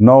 9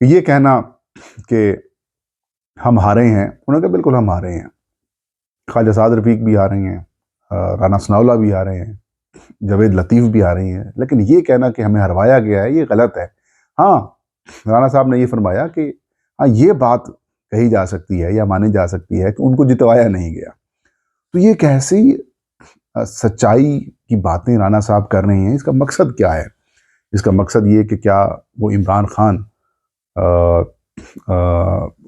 یہ کہنا کہ ہم ہارے ہیں، انہوں نے کہا بالکل ہم ہارے ہیں، خواجہ سعد رفیق بھی آ رہے ہیں، رانا ثناءاللہ بھی آ رہے ہیں، جاوید لطیف بھی آ رہی ہیں، لیکن یہ کہنا کہ ہمیں ہروایا گیا ہے یہ غلط ہے۔ ہاں، رانا صاحب نے یہ فرمایا کہ ہاں یہ بات کہی جا سکتی ہے یا مانی جا سکتی ہے کہ ان کو جتوایا نہیں گیا۔ تو یہ کیسی سچائی کی باتیں رانا صاحب کر رہے ہیں، اس کا مقصد کیا ہے؟ اس کا مقصد یہ کہ کیا وہ عمران خان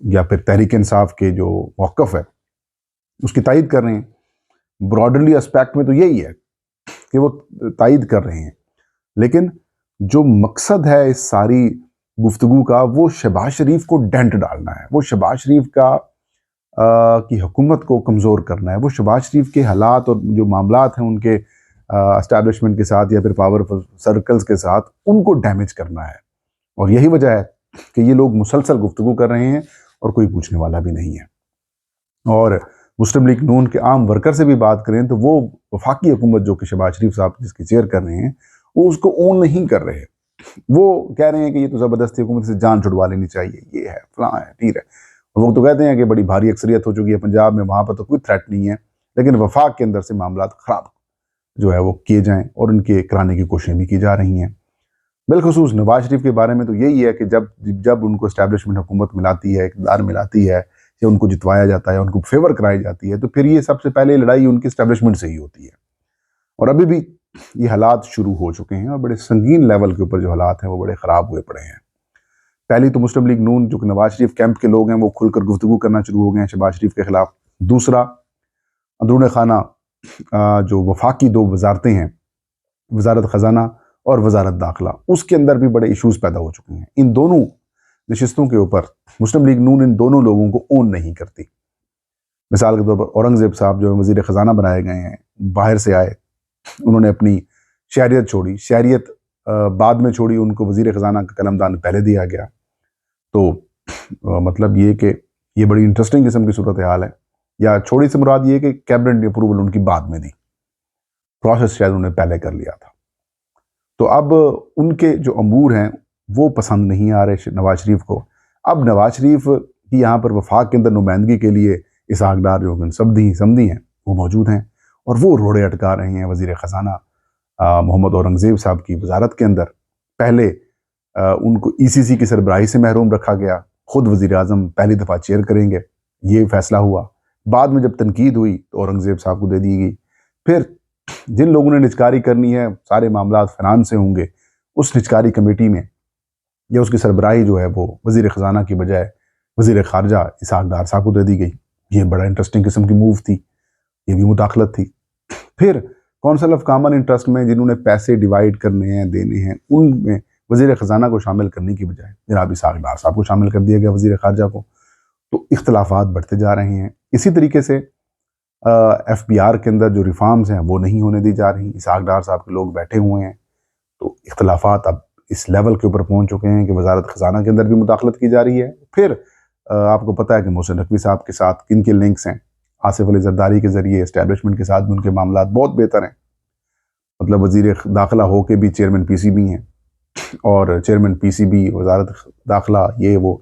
یا پھر تحریک انصاف کے جو موقف ہے اس کی تائید کر رہے ہیں؟ براڈلی اسپیکٹ میں تو یہی ہے کہ وہ تائید کر رہے ہیں، لیکن جو مقصد ہے اس ساری گفتگو کا وہ شہباز شریف کو ڈینٹ ڈالنا ہے، وہ شہباز شریف کی حکومت کو کمزور کرنا ہے، وہ شہباز شریف کے حالات اور جو معاملات ہیں ان کے اسٹیبلشمنٹ کے ساتھ یا پھر پاورفل سرکلز کے ساتھ ان کو ڈیمیج کرنا ہے۔ اور یہی وجہ ہے کہ یہ لوگ مسلسل گفتگو کر رہے ہیں اور کوئی پوچھنے والا بھی نہیں ہے۔ اور مسلم لیگ نون کے عام ورکر سے بھی بات کریں تو وہ وفاقی حکومت جو کہ شہباز شریف صاحب جس کی چیئر کر رہے ہیں وہ اس کو اون نہیں کر رہے، وہ کہہ رہے ہیں کہ یہ تو زبردستی حکومت سے جان چھڑوا لینی چاہیے، یہ ہے فلاں ہے ٹھیک ہے۔ لوگ تو کہتے ہیں کہ بڑی بھاری اکثریت ہو چکی ہے پنجاب میں، وہاں پر تو کوئی تھریٹ نہیں ہے، لیکن وفاق کے اندر سے معاملات خراب جو ہے وہ کیے جائیں اور ان کے کرانے کی کوششیں بھی کی جا رہی ہیں۔ بالخصوص نواز شریف کے بارے میں تو یہی ہے کہ جب ان کو اسٹیبلشمنٹ حکومت ملاتی ہے، اقتدار ملاتی ہے یا ان کو جتوایا جاتا ہے، ان کو فیور کرائی جاتی ہے، تو پھر یہ سب سے پہلے لڑائی ان کی اسٹیبلشمنٹ سے ہی ہوتی ہے۔ اور ابھی بھی یہ حالات شروع ہو چکے ہیں اور بڑے سنگین لیول کے اوپر جو حالات ہیں وہ بڑے خراب ہوئے پڑے ہیں۔ پہلی تو مسلم لیگ نون جو کہ نواز شریف کیمپ کے لوگ ہیں وہ کھل کر گفتگو کرنا شروع ہو گئے ہیں شہباز شریف کے خلاف۔ دوسرا، اندرون خانہ جو وفاقی دو وزارتیں ہیں، وزارت خزانہ اور وزارت داخلہ، اس کے اندر بھی بڑے ایشوز پیدا ہو چکے ہیں۔ ان دونوں نشستوں کے اوپر مسلم لیگ نون ان دونوں لوگوں کو اون نہیں کرتی۔ مثال کے طور پر اورنگزیب صاحب جو وزیر خزانہ بنائے گئے ہیں، باہر سے آئے، انہوں نے اپنی شہریت چھوڑی، شہریت بعد میں چھوڑی، ان کو وزیر خزانہ کا قلمدان پہلے دیا گیا۔ تو مطلب یہ کہ یہ بڑی انٹرسٹنگ قسم کی صورتحال ہے، یا چھوڑی سے مراد یہ کہ کیبنٹ اپروول ان کی بعد میں دی، پروسیس شاید انہوں نے پہلے کر لیا تھا۔ تو اب ان کے جو امور ہیں وہ پسند نہیں آ رہے نواز شریف کو۔ اب نواز شریف کی یہاں پر وفاق کے اندر نمائندگی کے لیے اسحاق ڈار جو سمدھی ہیں وہ موجود ہیں، اور وہ روڑے اٹکا رہے ہیں وزیر خزانہ محمد اورنگزیب صاحب کی وزارت کے اندر۔ پہلے ان کو ای سی سی کی سربراہی سے محروم رکھا گیا، خود وزیر اعظم پہلی دفعہ چیئر کریں گے، یہ فیصلہ ہوا۔ بعد میں جب تنقید ہوئی تو اورنگزیب صاحب کو دے دی گئی۔ پھر جن لوگوں نے نچکاری کرنی ہے، سارے معاملات فنانس سے ہوں گے، اس نچکاری کمیٹی میں یا اس کی سربراہی جو ہے وہ وزیر خزانہ کی بجائے وزیر خارجہ اسحاق ڈار صاحب کو دے دی گئی۔ یہ بڑا انٹرسٹنگ قسم کی موو تھی، یہ بھی مداخلت تھی۔ پھر کونسل آف کامن انٹرسٹ میں جنہوں نے پیسے ڈیوائیڈ کرنے ہیں، دینے ہیں، ان میں وزیر خزانہ کو شامل کرنے کی بجائے جناب اسحاق ڈار صاحب کو شامل کر دیا گیا، وزیر خارجہ کو۔ تو اختلافات بڑھتے جا رہے ہیں۔ اسی طریقے سے ایف بی آر کے اندر جو ریفارمز ہیں وہ نہیں ہونے دی جا رہی، اسحاق ڈار صاحب کے لوگ بیٹھے ہوئے ہیں۔ تو اختلافات اب اس لیول کے اوپر پہنچ چکے ہیں کہ وزارت خزانہ کے اندر بھی مداخلت کی جا رہی ہے۔ پھر آپ کو پتہ ہے کہ محسن نقوی صاحب کے ساتھ کن کے لنکس ہیں، آصف علی زرداری کے ذریعے اسٹیبلشمنٹ کے ساتھ بھی ان کے معاملات بہت بہتر ہیں۔ مطلب وزیر داخلہ ہو کے بھی چیئرمین پی سی بی ہیں، اور چیئرمین پی سی بی وزارت داخلہ یہ وہ۔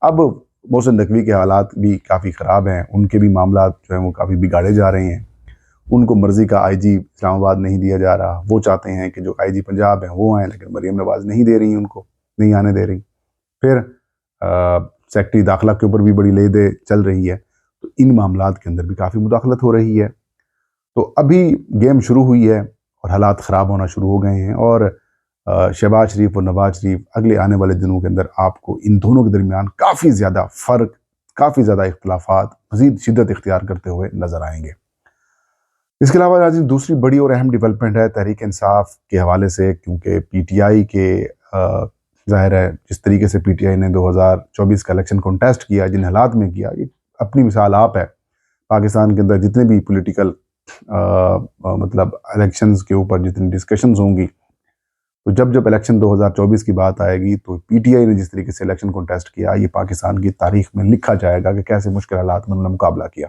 اب محسن نقوی کے حالات بھی کافی خراب ہیں، ان کے بھی معاملات جو ہیں وہ کافی بگاڑے جا رہے ہیں۔ ان کو مرضی کا آئی جی اسلام آباد نہیں دیا جا رہا، وہ چاہتے ہیں کہ جو آئی جی پنجاب ہیں وہ آئیں، لیکن مریم نواز نہیں دے رہی، ان کو نہیں آنے دے رہی۔ پھر سیکٹری داخلہ کے اوپر بھی بڑی لے دے چل رہی ہے۔ تو ان معاملات کے اندر بھی کافی مداخلت ہو رہی ہے۔ تو ابھی گیم شروع ہوئی ہے اور حالات خراب ہونا شروع ہو گئے ہیں، اور شہباز شریف اور نواز شریف اگلے آنے والے دنوں کے اندر آپ کو ان دونوں کے درمیان کافی زیادہ فرق، کافی زیادہ اختلافات مزید شدت اختیار کرتے ہوئے نظر آئیں گے۔ اس کے علاوہ ناظرین دوسری بڑی اور اہم ڈیولپمنٹ ہے تحریک انصاف کے حوالے سے، کیونکہ پی ٹی آئی کے ظاہر ہے جس طریقے سے پی ٹی آئی نے 2024 کا الیکشن کنٹیسٹ کیا، جن حالات میں کیا، یہ اپنی مثال آپ ہے۔ پاکستان کے اندر جتنے بھی پولیٹیکل مطلب الیکشنز کے اوپر جتنی ڈسکشنز ہوں گی، تو جب الیکشن 2024 کی بات آئے گی تو پی ٹی آئی نے جس طریقے سے الیکشن کنٹیسٹ کیا، یہ پاکستان کی تاریخ میں لکھا جائے گا کہ کیسے مشکل حالات میں انہوں نے مقابلہ کیا۔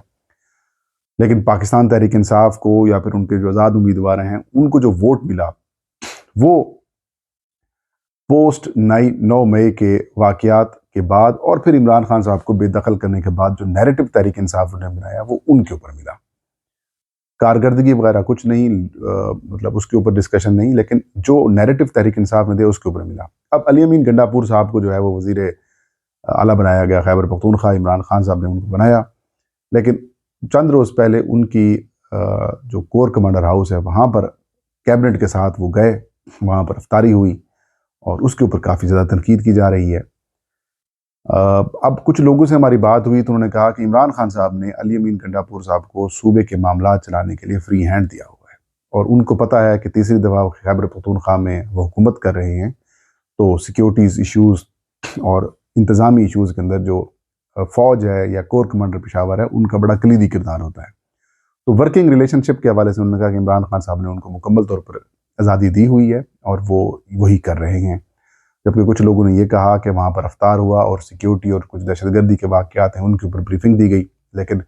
لیکن پاکستان تحریک انصاف کو یا پھر ان کے جو آزاد امیدوار ہیں ان کو جو ووٹ ملا وہ پوسٹ 9 مئی کے واقعات کے بعد اور پھر عمران خان صاحب کو بے دخل کرنے کے بعد جو نیریٹو تحریک انصاف نے بنایا وہ ان کے اوپر ملا. کارکردگی وغیرہ کچھ نہیں، مطلب اس کے اوپر ڈسکشن نہیں، لیکن جو نیریٹو تحریک انصاف نے دیا اس کے اوپر ملا. اب علی امین گنڈاپور صاحب کو جو ہے وہ وزیر اعلیٰ بنایا گیا، خیبر پختونخوا عمران خان صاحب نے ان کو بنایا، لیکن چند روز پہلے ان کی جو کور کمانڈر ہاؤس ہے وہاں پر کیبنٹ کے ساتھ وہ گئے، وہاں پر افطاری ہوئی اور اس کے اوپر کافی زیادہ تنقید کی جا رہی ہے. اب کچھ لوگوں سے ہماری بات ہوئی تو انہوں نے کہا کہ عمران خان صاحب نے علی امین گنڈاپور صاحب کو صوبے کے معاملات چلانے کے لیے فری ہینڈ دیا ہوا ہے، اور ان کو پتہ ہے کہ تیسری دفعہ خیبر پختونخوا میں وہ حکومت کر رہے ہیں تو سیکیورٹیز ایشوز اور انتظامی ایشوز کے اندر جو فوج ہے یا کور کمانڈر پشاور ہے ان کا بڑا کلیدی کردار ہوتا ہے. تو ورکنگ ریلیشن شپ کے حوالے سے انہوں نے کہا کہ عمران خان صاحب نے ان کو مکمل طور پر آزادی دی ہوئی ہے اور وہ وہی کر رہے ہیں، جبکہ کچھ لوگوں نے یہ کہا کہ وہاں پر افطار ہوا اور سیکیورٹی اور کچھ دہشت گردی کے واقعات ہیں ان کے اوپر بریفنگ دی گئی. لیکن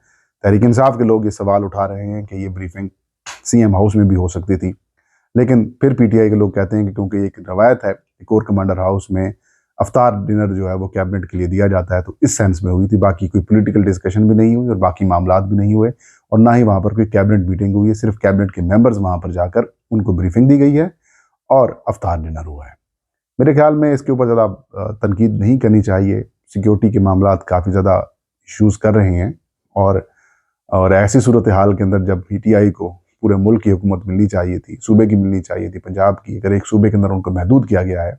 تحریک انصاف کے لوگ یہ سوال اٹھا رہے ہیں کہ یہ بریفنگ سی ایم ہاؤس میں بھی ہو سکتی تھی، لیکن پھر پی ٹی آئی کے لوگ کہتے ہیں کہ کیونکہ ایک روایت ہے کہ کور کمانڈر ہاؤس میں افطار ڈنر جو ہے وہ کیبنٹ کے لیے دیا جاتا ہے، تو اس سینس میں ہوئی تھی، باقی کوئی پولیٹیکل ڈسکشن بھی نہیں ہوئی اور باقی معاملات بھی نہیں ہوئے اور نہ ہی وہاں پر کوئی کیبنٹ میٹنگ ہوئی ہے. صرف کیبنٹ کے ممبرز وہاں پر جا کر ان کو بریفنگ دی گئی ہے اور افطار ڈنر ہوا ہے. میرے خیال میں اس کے اوپر زیادہ تنقید نہیں کرنی چاہیے. سیکیورٹی کے معاملات کافی زیادہ ایشوز کر رہے ہیں اور ایسی صورتحال کے اندر جب پی ٹی آئی کو پورے ملک کی حکومت ملنی چاہیے تھی، صوبے کی ملنی چاہیے تھی، پنجاب کی، اگر ایک صوبے کے اندر ان کو محدود کیا گیا ہے،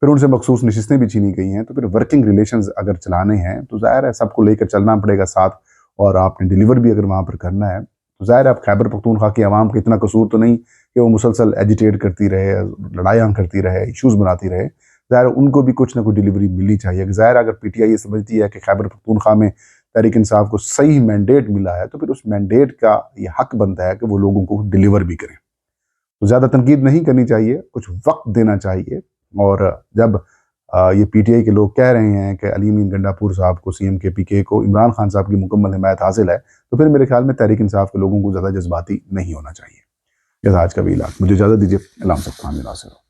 پھر ان سے مخصوص نشستیں بھی چھینی گئی ہیں، تو پھر ورکنگ ریلیشنز اگر چلانے ہیں تو ظاہر ہے سب کو لے کر چلنا پڑے گا ساتھ، اور آپ نے ڈیلیور بھی اگر وہاں پر کرنا ہے تو ظاہر ہے اب خیبر پختونخوا کی عوام کا اتنا قصور تو نہیں کہ وہ مسلسل ایجیٹیٹ کرتی رہے، لڑائیاں کرتی رہے، ایشوز بناتی رہے. ظاہر ان کو بھی کچھ نہ کوئی ڈیلیوری ملنی چاہیے. ظاہر اگر پی ٹی آئی یہ سمجھتی ہے کہ خیبر پختونخوا میں تحریک انصاف کو صحیح مینڈیٹ ملا ہے تو پھر اس مینڈیٹ کا یہ حق بنتا ہے کہ وہ لوگوں کو ڈیلیور بھی کریں. تو زیادہ تنقید نہیں کرنی چاہیے، کچھ وقت دینا چاہیے. اور جب یہ پی ٹی آئی کے لوگ کہہ رہے ہیں کہ علی امین گنڈاپور صاحب کو، سی ایم کے پی کے کو عمران خان صاحب کی مکمل حمایت حاصل ہے، تو پھر میرے خیال میں تحریک انصاف کے لوگوں کو زیادہ جذباتی نہیں ہونا چاہیے. آج کا بھی علاج. مجھے اجازت دیجیے. اللہ ہم سب کو حامل ناصر ہو.